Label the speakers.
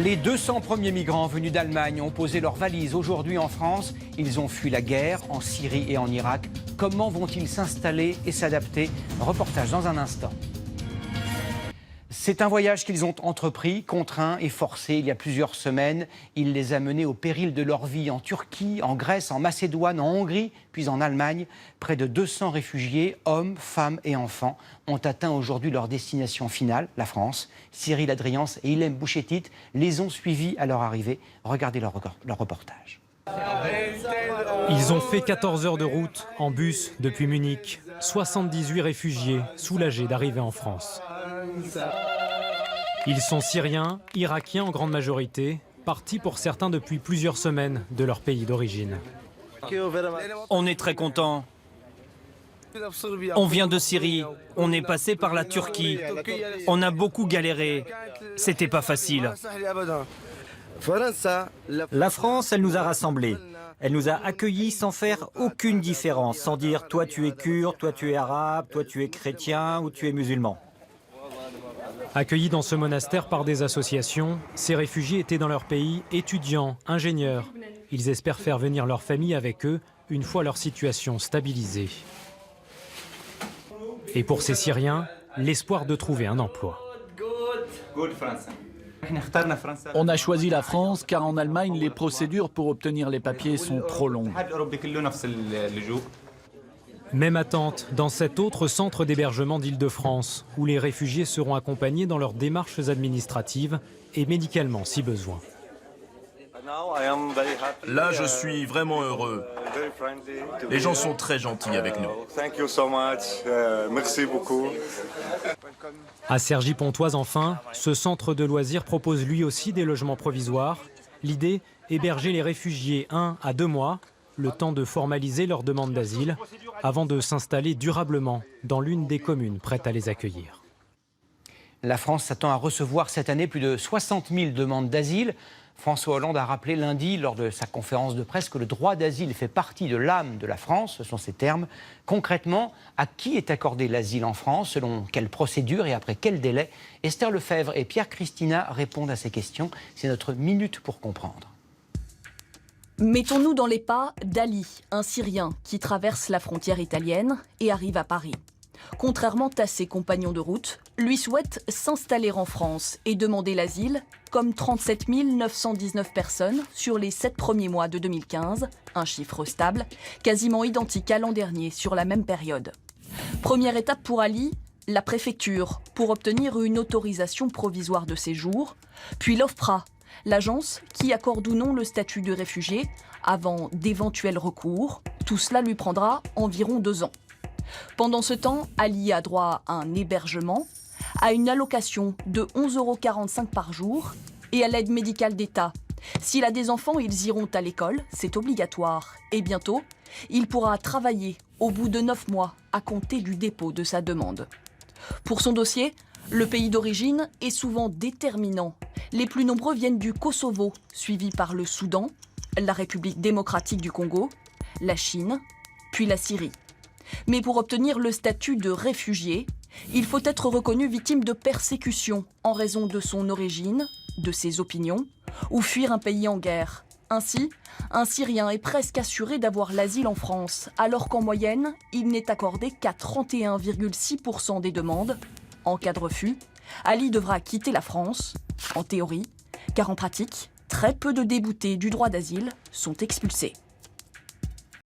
Speaker 1: Les 200 premiers migrants venus d'Allemagne ont posé leurs valises aujourd'hui en France. Ils ont fui la guerre en Syrie et en Irak. Comment vont-ils s'installer et s'adapter? Reportage dans un instant. C'est un voyage qu'ils ont entrepris, contraint et forcé il y a plusieurs semaines. Il les a menés au péril de leur vie en Turquie, en Grèce, en Macédoine, en Hongrie, puis en Allemagne. Près de 200 réfugiés, hommes, femmes et enfants, ont atteint aujourd'hui leur destination finale, la France. Cyril Adriance et Ilem Bouchetit les ont suivis à leur arrivée. Regardez leur reportage.
Speaker 2: Ils ont fait 14 heures de route en bus depuis Munich. 78 réfugiés soulagés d'arriver en France. Ils sont syriens, irakiens en grande majorité, partis pour certains depuis plusieurs semaines de leur pays d'origine.
Speaker 3: On est très contents. On vient de Syrie, on est passé par la Turquie. On a beaucoup galéré. C'était pas facile.
Speaker 4: La France, elle nous a rassemblés. Elle nous a accueillis sans faire aucune différence, sans dire toi tu es kurde, toi tu es arabe, toi tu es chrétien ou tu es musulman.
Speaker 2: Accueillis dans ce monastère par des associations, ces réfugiés étaient dans leur pays étudiants, ingénieurs. Ils espèrent faire venir leur famille avec eux une fois leur situation stabilisée. Et pour ces Syriens, l'espoir de trouver un emploi.
Speaker 5: On a choisi la France car en Allemagne, les procédures pour obtenir les papiers sont trop longues.
Speaker 2: Même attente dans cet autre centre d'hébergement d'Île-de-France, où les réfugiés seront accompagnés dans leurs démarches administratives et médicalement si besoin.
Speaker 6: Là, je suis vraiment heureux. Les gens sont très gentils avec nous.
Speaker 7: Merci beaucoup.
Speaker 2: À Cergy-Pontoise, enfin, ce centre de loisirs propose lui aussi des logements provisoires. L'idée, héberger les réfugiés 1 à 2 mois, le temps de formaliser leur demande d'asile, avant de s'installer durablement dans l'une des communes prêtes à les accueillir.
Speaker 1: La France s'attend à recevoir cette année plus de 60 000 demandes d'asile. François Hollande a rappelé lundi, lors de sa conférence de presse, que le droit d'asile fait partie de l'âme de la France, ce sont ses termes. Concrètement, à qui est accordé l'asile en France, selon quelle procédure et après quel délai? Esther Lefebvre et Pierre Christina répondent à ces questions. C'est notre minute pour comprendre.
Speaker 8: Mettons-nous dans les pas d'Ali, un Syrien qui traverse la frontière italienne et arrive à Paris. Contrairement à ses compagnons de route, lui souhaite s'installer en France et demander l'asile, comme 37 919 personnes sur les 7 premiers mois de 2015, un chiffre stable, quasiment identique à l'an dernier sur la même période. Première étape pour Ali, la préfecture, pour obtenir une autorisation provisoire de séjour, puis l'OFPRA, l'agence qui accorde ou non le statut de réfugié avant d'éventuels recours. Tout cela lui prendra environ 2 ans. Pendant ce temps, Ali a droit à un hébergement, à une allocation de 11,45 € par jour et à l'aide médicale d'État. S'il a des enfants, ils iront à l'école, c'est obligatoire. Et bientôt, il pourra travailler au bout de 9 mois à compter du dépôt de sa demande. Pour son dossier, le pays d'origine est souvent déterminant. Les plus nombreux viennent du Kosovo, suivi par le Soudan, la République démocratique du Congo, la Chine, puis la Syrie. Mais pour obtenir le statut de réfugié, il faut être reconnu victime de persécution en raison de son origine, de ses opinions, ou fuir un pays en guerre. Ainsi, un Syrien est presque assuré d'avoir l'asile en France, alors qu'en moyenne, il n'est accordé qu'à 31,6% des demandes. En cas de refus, Ali devra quitter la France, en théorie, car en pratique, très peu de déboutés du droit d'asile sont expulsés.